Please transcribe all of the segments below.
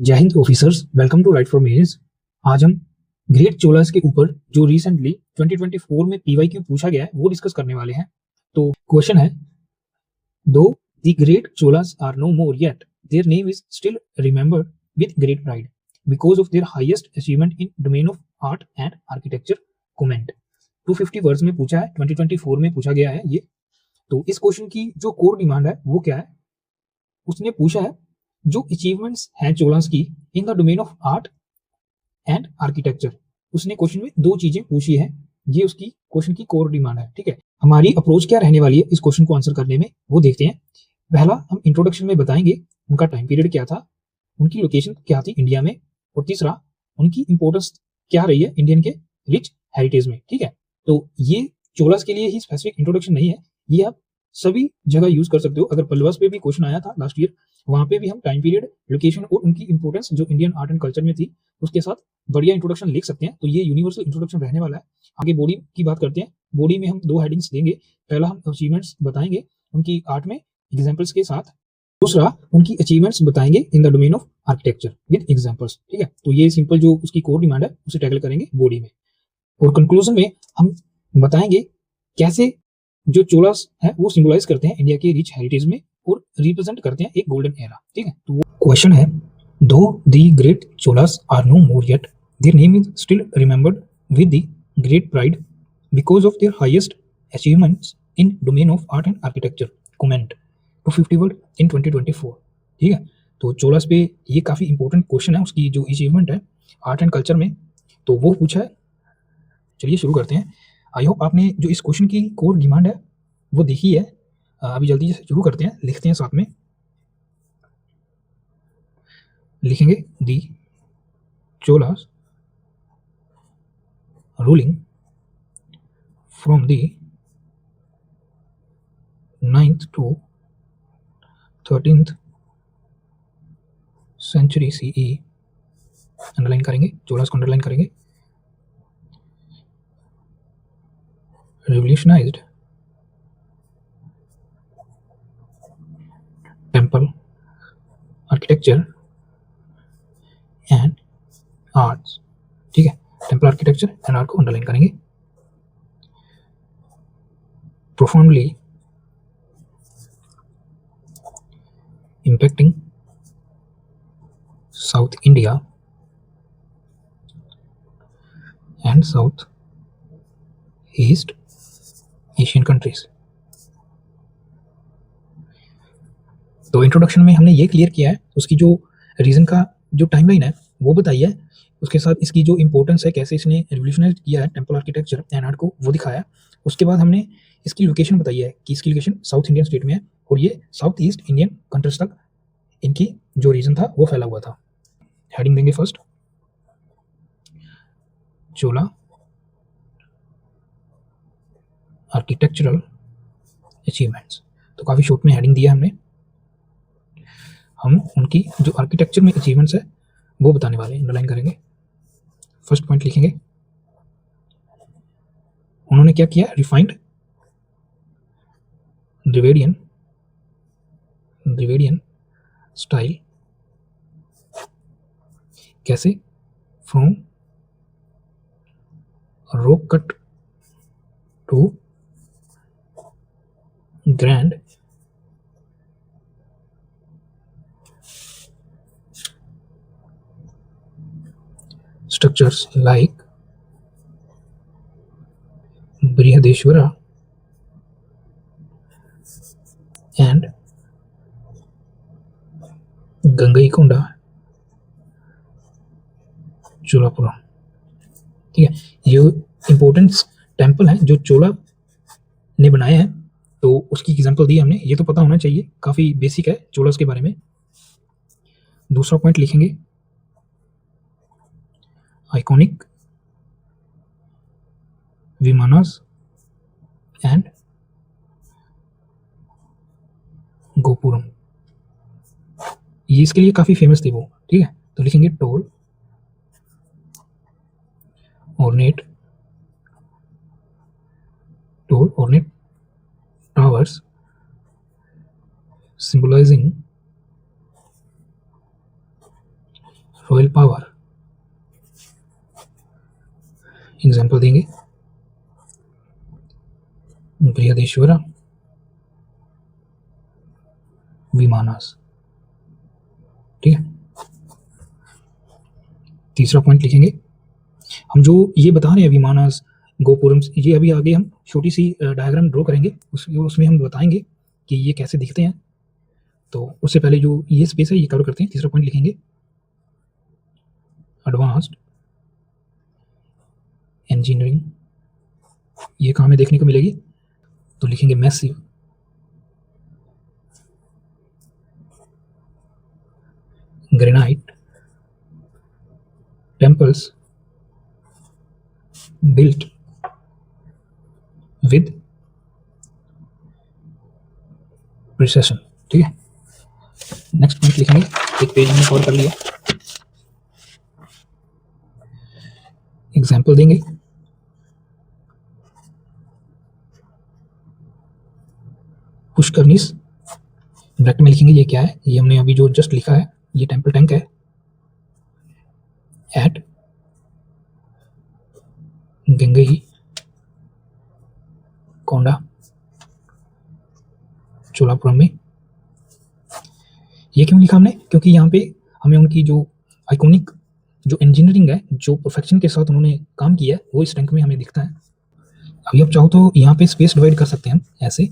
जय हिंद officers, welcome to right from edge. आज हम ग्रेट चोलास के ऊपर जो रिसेंटली 2024 में पीवाईक्यू पूछा गया है वो डिस्कस करने वाले हैं। तो क्वेश्चन है, though the great Cholas are no more yet their name is still remembered with great pride because of their highest achievement in domain of art and architecture. Comment 250 words में पूछा है, 2024 में पूछा गया है ये। तो इस क्वेश्चन की जो कोर डिमांड है वो क्या है? उसने पूछा है जो अचीवमेंट्स हैं चोलास की in the domain of art and architecture. उसने क्वेश्चन में दो चीजें पूछी है, ये उसकी क्वेश्चन की कोर डिमांड है। ठीक है, हमारी अप्रोच क्या रहने वाली है इस क्वेश्चन को आंसर करने में वो देखते हैं। पहला, हम इंट्रोडक्शन में बताएंगे उनका टाइम पीरियड क्या था, उनकी लोकेशन क्या थी इंडिया में, और तीसरा उनकी इंपोर्टेंस क्या रही है इंडियन के रिच हेरिटेज में। ठीक है, तो ये चोलास के लिए ही स्पेसिफिक इंट्रोडक्शन नहीं है, ये आप सभी जगह यूज कर सकते हो। अगर पल्लवास पे भी क्वेश्चन आया था लास्ट ईयर, वहां पे भी हम टाइम पीरियड, लोकेशन और उनकी इंपोर्टेंस जो इंडियन आर्ट एंड कल्चर में थी उसके साथ बढ़िया इंट्रोडक्शन लिख सकते हैं। तो ये यूनिवर्सल इंट्रोडक्शन रहने वाला है। आगे बॉडी की बात करते हैं। बॉडी में हम दो हेडिंग्स देंगे। पहला, हम अचीवमेंट्स बताएंगे उनकी आर्ट में एग्जाम्पल्स के साथ। दूसरा, उनकी अचीवमेंट्स बताएंगे in the domain of architecture with examples. ठीक है, तो ये सिंपल जो उसकी कोर डिमांड है उसे टैकल करेंगे बॉडी में। और कंक्लूजन में हम बताएंगे कैसे जो चोलास है वो सिंबलाइज करते हैं इंडिया के रिच हेरिटेज में और रिप्रेजेंट करते हैं एक गोल्डन एरा। ठीक है, तो क्वेश्चन है, though the great Cholas are no more yet their name is still remembered with the great pride because of their highest achievements in domain of art and architecture. Comment 250 word in 2024। ठीक है, तो चोलास पे ये काफी important question है, उसकी जो achievement है आर्ट एंड कल्चर में तो वो पूछा है। चलिए शुरू करते हैं। आई होप आपने जो इस क्वेश्चन की कोर डिमांड है वो देखी है। अभी जल्दी से शुरू करते हैं, लिखते हैं साथ में। लिखेंगे the Cholas ruling from the 9th to 13th century CE. Underline करेंगे, चोलास को अंडरलाइन करेंगे। revolutionized temple architecture and arts। ठीक है, टेम्पल आर्किटेक्चर एंड आर्ट को अंडरलाइन करेंगे। profoundly impacting South India and South East Asian countries। तो इंट्रोडक्शन में हमने ये क्लियर किया है, उसकी जो रीजन का जो टाइमलाइन है वो बताई है, उसके साथ इसकी जो इंपॉर्टेंस है, कैसे इसने रिवोल्यूशनाइज किया है टेम्पल आर्किटेक्चर एंड आर्ट को वो दिखाया। उसके बाद हमने इसकी लोकेशन बताई है कि इसकी लोकेशन साउथ इंडियन स्टेट में है और ये साउथ ईस्ट इंडियन कंट्रीज तक इनकी जो रीजन था वो फैला हुआ था। हेडिंग देंगे फर्स्ट, चोला आर्किटेक्चरल अचीवमेंट्स। तो काफी शॉर्ट में हेडिंग दिया हमने। हम उनकी जो आर्किटेक्चर में अचीवमेंट्स है वो बताने वाले हैं, अंडरलाइन करेंगे। फर्स्ट पॉइंट लिखेंगे, उन्होंने क्या किया, रिफाइंड द्रविडियन स्टाइल। कैसे? From rock cut to grand structures like Brihadeshwara and Gangaikonda Cholapuram. ठीक है, ये इंपॉर्टेंट टेम्पल है जो चोला ने बनाया है, तो उसकी एग्जांपल दी हमने। ये तो पता होना चाहिए, काफी बेसिक है चोलास के बारे में। दूसरा पॉइंट लिखेंगे, आइकॉनिक विमानस एंड गोपुरम। ये इसके लिए काफी फेमस थे वो। ठीक है, तो लिखेंगे toll ornate towers symbolizing royal power. Example देंगे बृहदेश्वरा विमानस। ठीक है, तीसरा पॉइंट लिखेंगे हम जो ये बता रहे हैं विमानस गोपुरम, ये अभी आगे हम छोटी सी डायग्राम ड्रॉ करेंगे, उसमें हम बताएंगे कि ये कैसे दिखते हैं। तो उससे पहले जो ये स्पेस है ये कवर करते हैं। तीसरा पॉइंट लिखेंगे एडवांस्ड इंजीनियरिंग। ये कहाँ में देखने को मिलेगी, तो लिखेंगे massive granite temples built with precision। ठीक है, नेक्स्ट पॉइंट लिखेंगे, एक पेज में कवर कर लिया। एग्जाम्पल देंगे पुष्करनीस, ब्रैकेट में लिखेंगे ये क्या है, ये हमने अभी जो जस्ट लिखा है ये टेम्पल टैंक है एट गंगई कोंडा चोलापुरम में। ये क्यों लिखा हमने, क्योंकि यहाँ पे हमें उनकी जो आइकॉनिक जो इंजीनियरिंग है, जो परफेक्शन के साथ उन्होंने काम किया है, वो इस टैंक में हमें दिखता है। अभी आप चाहो तो यहाँ पे स्पेस डिवाइड कर सकते हैं हम ऐसे,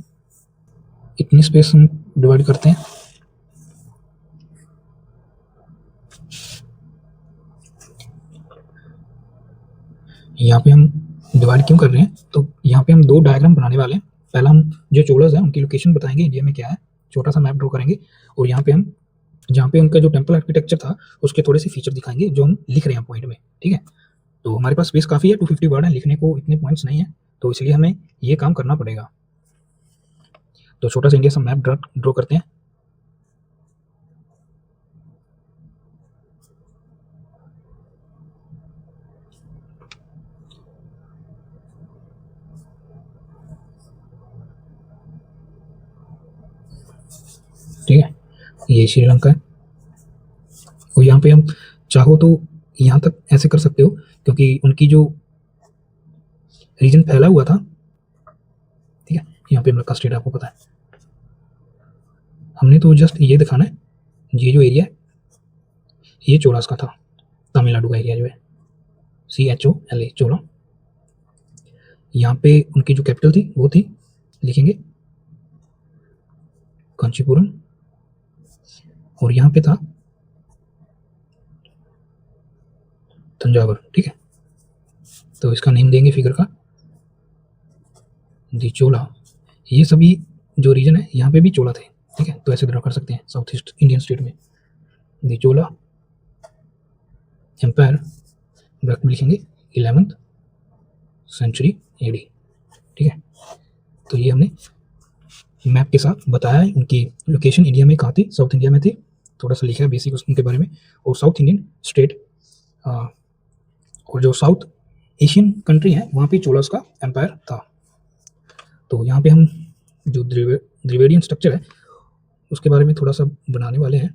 इतनी स्पेस हम डिवाइड करते हैं। यहाँ पे हम डिवाइड क्यों कर रहे हैं, तो यहाँ पे हम दो डायग्राम बनाने वाले हैं। पहला हम जो चोलास है उनकी लोकेशन बताएंगे इंडिया में क्या है, छोटा सा मैप ड्रॉ करेंगे, और यहाँ पे हम जहाँ पे उनका जो टेम्पल आर्किटेक्चर था उसके थोड़े से फीचर दिखाएंगे जो हम लिख रहे हैं पॉइंट में। ठीक है, तो हमारे पास स्पेस काफ़ी है, 250 वर्ड है, लिखने को इतने पॉइंट्स नहीं है, तो इसलिए हमें ये काम करना पड़ेगा। तो छोटा सा इंडिया सा मैप ड्रॉ करते हैं। ठीक है, ये श्रीलंका है, और यहाँ पे हम चाहो तो यहाँ तक ऐसे कर सकते हो, क्योंकि उनकी जो रीजन फैला हुआ था। ठीक है, यहाँ पे अमेरिका स्टेट आपको पता है, हमने तो जस्ट ये दिखाना है, ये जो एरिया है ये चोलास का था, तमिलनाडु का एरिया जो है CHOLA चोला। यहाँ पे उनकी जो कैपिटल थी वो थी, लिखेंगे कांचीपुरम, और यहाँ पे था तंजावर। ठीक है, तो इसका नेम देंगे फिगर का दी चोला। ये सभी जो रीजन है यहाँ पे भी चोला थे। ठीक है, तो ऐसे ड्रा कर सकते हैं साउथ ईस्ट इंडियन स्टेट में दी चोला एम्पायर, ब्रैकेट में लिखेंगे 11th सेंचुरी AD। ठीक है, तो ये हमने मैप के साथ बताया है, उनकी लोकेशन इंडिया में कहाँ थी, साउथ इंडिया में थी, थोड़ा सा लिखा है बेसिक उनके बारे में, और साउथ इंडियन स्टेट और जो साउथ एशियन कंट्री है वहाँ पे चोलास का एम्पायर था। तो यहाँ पे हम जो द्रिवेडियन स्ट्रक्चर है उसके बारे में थोड़ा सा बनाने वाले हैं।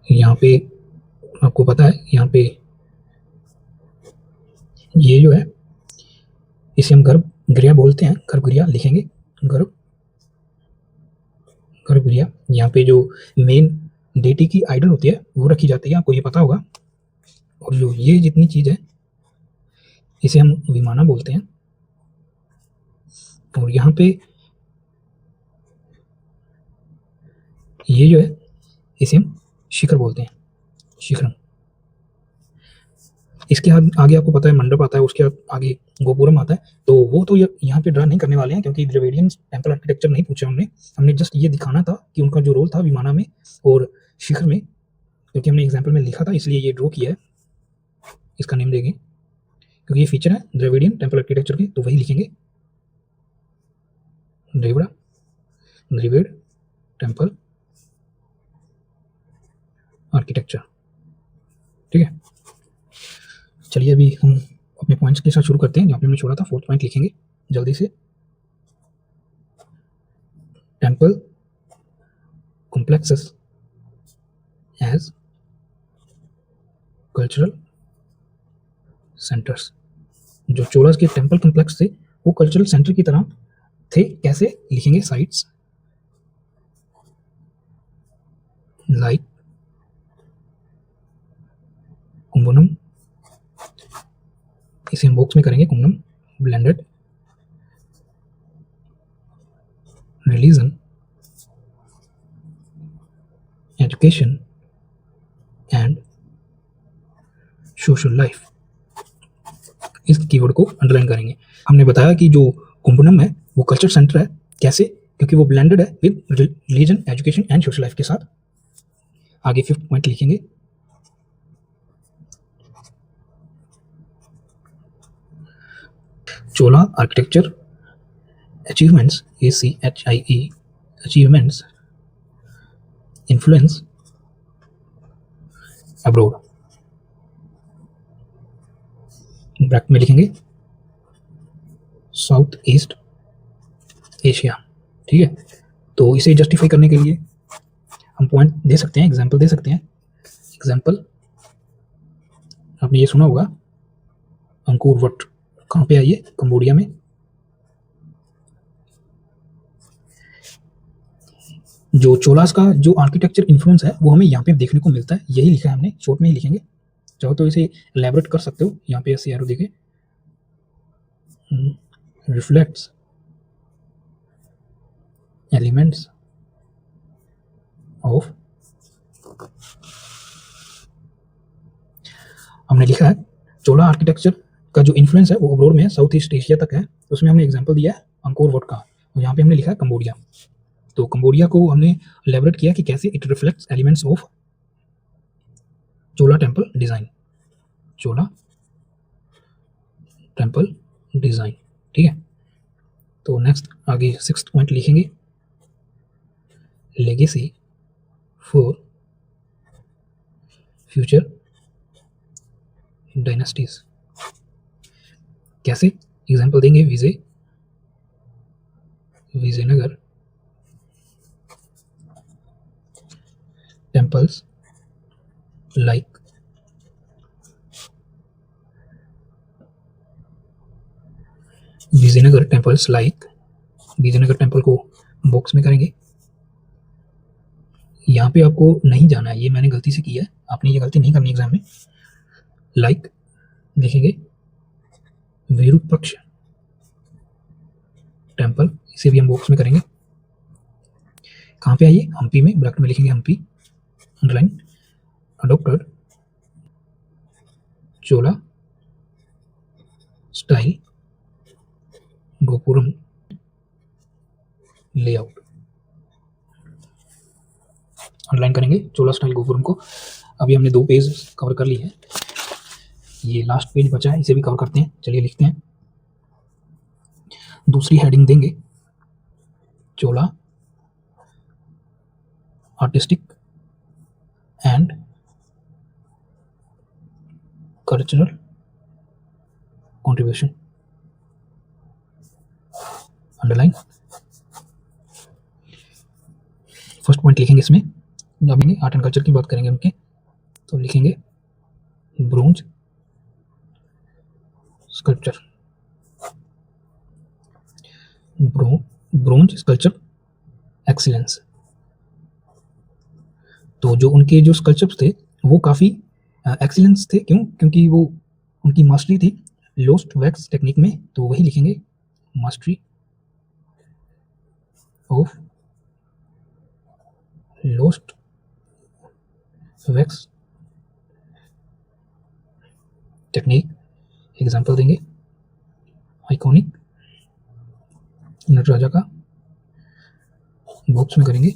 यहाँ पे आपको पता है, यहाँ पे ये जो है इसे हम गर्भगृह बोलते हैं, गर्भगृह लिखेंगे गर्भगृह। यहाँ पे जो मेन डेटी की आइडल होती है वो रखी जाती है, आपको ये पता होगा। और जो ये जितनी चीज़ है इसे हम विमाना बोलते हैं, और यहाँ पे ये जो है इसे हम शिखर बोलते हैं, शिखरम। इसके आगे आपको पता है मंडप आता है, उसके आगे गोपुरम आता है, तो वो तो यहाँ पे ड्रा नहीं करने वाले हैं, क्योंकि द्रविडियन टेम्पल आर्किटेक्चर नहीं पूछा हमने जस्ट ये दिखाना था कि उनका जो रोल था विमाना में और शिखर में, क्योंकि हमने एग्जाम्पल में लिखा था इसलिए ये ड्रॉ किया है। इसका नेम देंगे, क्योंकि ये फीचर है द्रविडियन टेम्पल आर्किटेक्चर के, तो वही लिखेंगे द्रविड़ टेम्पल आर्किटेक्चर। ठीक है, चलिए अभी हम अपने पॉइंट्स के साथ शुरू करते हैं, जहाँ पे हमने छोड़ा था। 4th पॉइंट लिखेंगे जल्दी से, temple complexes as cultural centres. जो चोलास के टेम्पल कम्प्लेक्स थे वो कल्चरल सेंटर की तरह थे। कैसे लिखेंगे? साइट्स लाइक कुंभनम, इसे हम बॉक्स में करेंगे कुंभनम, blended religion, education and social life. इस कीवर्ड को अंडरलाइन करेंगे। हमने बताया कि जो कुंभनम है वो कल्चर सेंटर है। कैसे? क्योंकि वो ब्लेंडेड है with religion, education and social life के साथ। आगे 5th पॉइंट लिखेंगे, Chola architecture achievements, ACHIE achievements, influence abroad. Bracket में लिखेंगे साउथ ईस्ट एशिया। ठीक है, तो इसे जस्टिफाई करने के लिए हम पॉइंट दे सकते हैं, एग्जाम्पल दे सकते हैं। एग्जाम्पल आपने ये सुना होगा, अंकुर वट कहाँ पे आई है? कंबोडिया में। जो चोलास का जो आर्किटेक्चर इन्फ्लुएंस है वो हमें यहाँ पे देखने को मिलता है। यही लिखा है हमने, शॉर्ट में ही लिखेंगे, चाहो तो इसे एलैबोरेट कर सकते हो। यहाँ पे ऐसे एरो देखे, रिफ्लेक्ट्स एलिमेंट्स ऑफ, हमने लिखा है चोला आर्किटेक्चर का जो इन्फ्लुएंस है वो अब्रोड में है, साउथ ईस्ट एशिया तक है। उसमें हमने एग्जांपल दिया है अंकोर वट का, और यहाँ पे हमने लिखा है कंबोडिया। तो कंबोडिया को हमने एलैबोरेट किया कि कैसे it reflects elements of Chola temple design, Chola temple design. ठीक है, तो नेक्स्ट आगे 6th पॉइंट लिखेंगे, लेगेसी फॉर फ्यूचर डायनेस्टीज। कैसे? एग्जांपल देंगे, Vijayanagar temples like Vijayanagar temples like, Vijayanagar temple को बॉक्स में करेंगे। यहाँ पे आपको नहीं जाना है, ये मैंने गलती से किया है, आपने ये गलती नहीं करनी एग्जाम में। लाइक लिखेंगे विरूपक्ष टेम्पल, इसे भी हम बॉक्स में करेंगे। कहाँ पे आइए? हम्पी में, ब्रैकेट में लिखेंगे हम्पी, अंडरलाइन, अडोप्टेड चोला स्टाइल गोपुरम लेआउट। अंडरलाइन करेंगे चोला स्टाइल गोपुरम को। अभी हमने 2 पेज कवर कर लिए हैं, ये लास्ट पेज बचा है, इसे भी कवर करते हैं। चलिए लिखते हैं, दूसरी हेडिंग देंगे Chola artistic and cultural contribution, underline. First point लिखेंगे इसमें, जब आर्ट एंड कल्चर की बात करेंगे उनके, तो लिखेंगे bronze sculpture, bronze sculpture excellence. तो जो उनके जो स्कल्पचर्स थे वो काफ़ी एक्सीलेंस थे। क्यों? क्योंकि वो उनकी मास्टरी थी लोस्ट वैक्स टेक्निक में। तो वही लिखेंगे mastery of lost wax technique. Example देंगे आइकॉनिक नटराजा का, बॉक्स में करेंगे।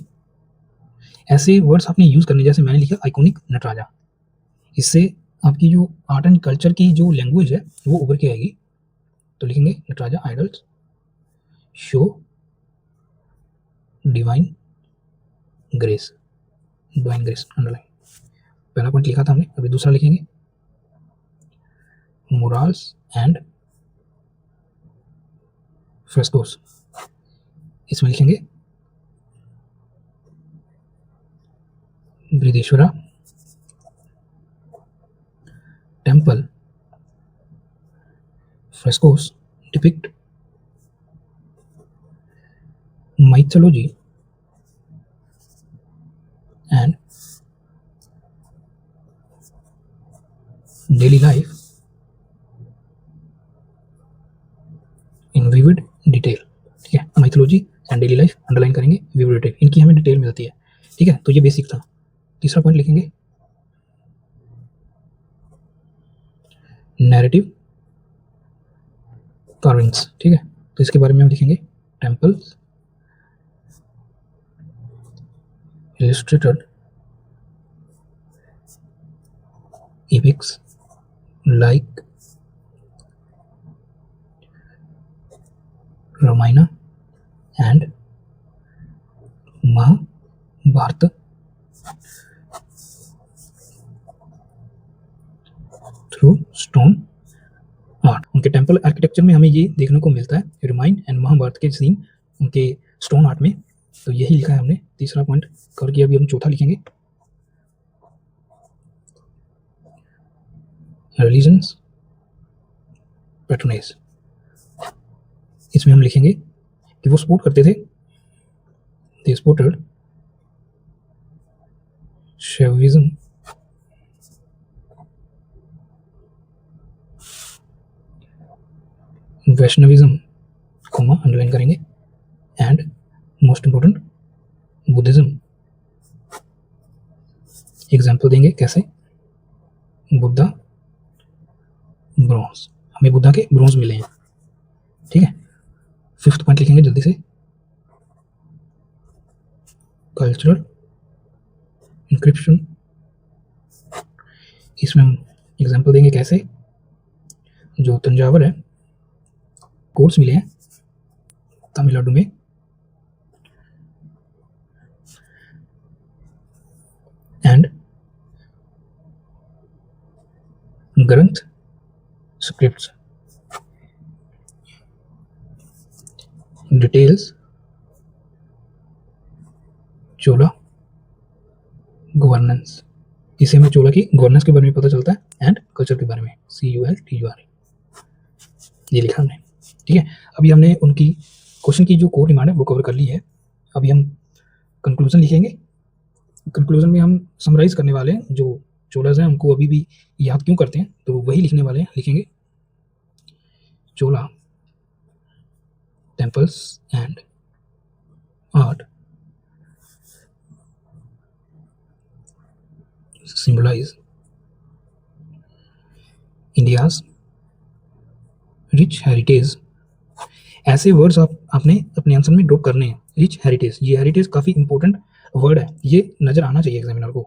ऐसे वर्ड्स आपने यूज करने, जैसे मैंने लिखा आइकॉनिक नटराजा, इससे आपकी जो आर्ट एंड कल्चर की जो लैंग्वेज है वो उभर के आएगी। तो लिखेंगे Nataraja idols show divine grace, divine grace, underline. पहला पॉइंट लिखा था हमने, अभी दूसरा लिखेंगे मोराल्स एंड फ्रेस्कोस। इसमें लिखेंगे Brihadeeswara temple frescoes depict mythology and daily life in vivid detail। ठीक है, mythology and daily life underline करेंगे, विविड डिटेल, इनकी हमें डिटेल मिलती है। ठीक है, तो ये बेसिक था। तीसरा पॉइंट लिखेंगे नैरेटिव कार्विंग्स। ठीक है, तो इसके बारे में हम लिखेंगे temples illustrated epics like Ramayana and Mahabharata through stone art. उनके टेम्पल आर्किटेक्चर में हमें ये देखने को मिलता है, रामायण एंड महाभारत के सीन उनके स्टोन आर्ट में। तो यही लिखा है हमने, तीसरा पॉइंट कवर किया। अभी हम चौथा लिखेंगे रिलीजन्स पैट्रोनेज। इसमें हम लिखेंगे कि वो सपोर्ट करते थे, they supported Shaivism Vaishnavism comma underline करेंगे and most important Buddhism. Example देंगे कैसे, बुद्धा ब्रोंज, हमें बुद्धा के ब्रोंज मिले हैं। ठीक है, फिफ्थ पॉइंट लिखेंगे जल्दी से कल्चरल इंक्रिप्शन। इसमें हम एग्जाम्पल देंगे कैसे, जो तंजावर है, कोड्स मिले हैं तमिलनाडु में, एंड ग्रंथ स्क्रिप्ट्स डिटेल्स चोला गवर्नेंस। इसे हमें चोला की गवर्नेंस के बारे में पता चलता है एंड कल्चर के बारे में, CULTUR ये लिखा हमने। ठीक है, अभी हमने उनकी क्वेश्चन की जो कोर डिमांड है वो कवर कर ली है। अभी हम कंक्लूजन लिखेंगे। कंक्लूजन में हम समराइज करने वाले हैं जो चोलाज हैं उनको अभी भी याद क्यों करते हैं, तो वही लिखने वाले हैं। लिखेंगे Chola temples and art symbolize India's rich heritage। ऐसे वर्ड्स आपने अपने आंसर में ड्रॉप करने हैं। रिच हेरिटेज, ये हेरिटेज काफी इंपॉर्टेंट वर्ड है, ये नजर आना चाहिए एग्जामिनर को।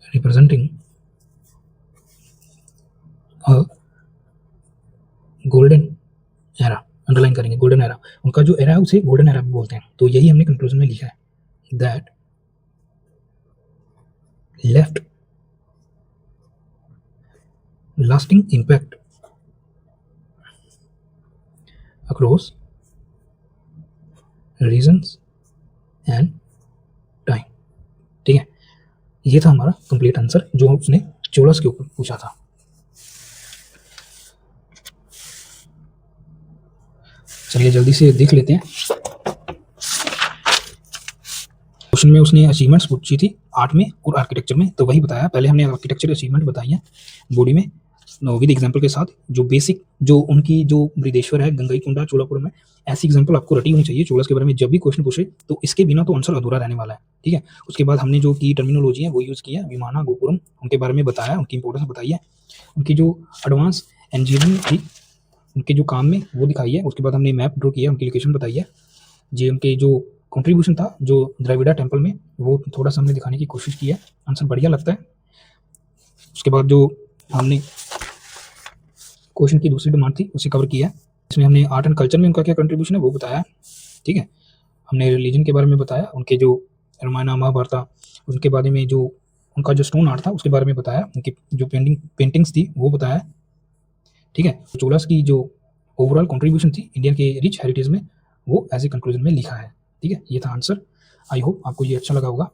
Representing a golden era, underline करेंगे गोल्डन एरा। उनका जो एरा है उसे गोल्डन एरा भी बोलते हैं। तो यही हमने कंक्लूजन में लिखा है, that left lasting impact across regions and time। ठीक है, ये था हमारा कंप्लीट आंसर जो उसने चोलास के ऊपर पूछा था। चलिए जल्दी से देख लेते हैं। क्वेश्चन में उसने अचीवमेंट्स पूछी थी आर्ट में और आर्किटेक्चर में, तो वही बताया। पहले हमने आर्किटेक्चर अचीवमेंट बताई है बॉडी में विद एग्जांपल के साथ, जो बेसिक जो उनकी जो बृहदेश्वर है, गंगईकोंडा, चोलापुरम में, ऐसी एग्जांपल आपको रटी होनी चाहिए चोलास के बारे में। जब भी क्वेश्चन पूछे तो इसके बिना तो आंसर अधूरा रहने वाला है। ठीक है, उसके बाद हमने जो की टर्मिनोलॉजी है वो यूज़ की है, विमाना, गोपुरम, उनके बारे में बताया, उनकी इंपॉर्टेंस बताई है, उनकी जो एडवांस इंजीनियरिंग थी उनके जो काम में वो दिखाई है। उसके बाद हमने मैप ड्रॉ किया, उनकी लोकेशन बताई है, जो उनके जो कंट्रीब्यूशन था जो द्रविड़ा टेम्पल में वो थोड़ा सा हमने दिखाने की कोशिश की है। आंसर बढ़िया लगता है। उसके बाद जो हमने क्वेश्चन की दूसरी डिमांड थी उसे कवर किया है। इसमें हमने आर्ट एंड कल्चर में उनका क्या कंट्रीब्यूशन है वो बताया। ठीक है, हमने रिलीजन के बारे में बताया, उनके जो रामायण महाभारत, उनके बारे में जो उनका जो स्टोन आर्ट था उसके बारे में बताया, उनकी जो पेंटिंग्स थी वो बताया। ठीक है, चोलास की जो ओवरऑल कंट्रीब्यूशन थी इंडियन के रिच हेरिटेज में वो एज ए कंक्लूजन में लिखा है। ठीक है, ये था आंसर। आई होप आपको ये अच्छा लगा होगा।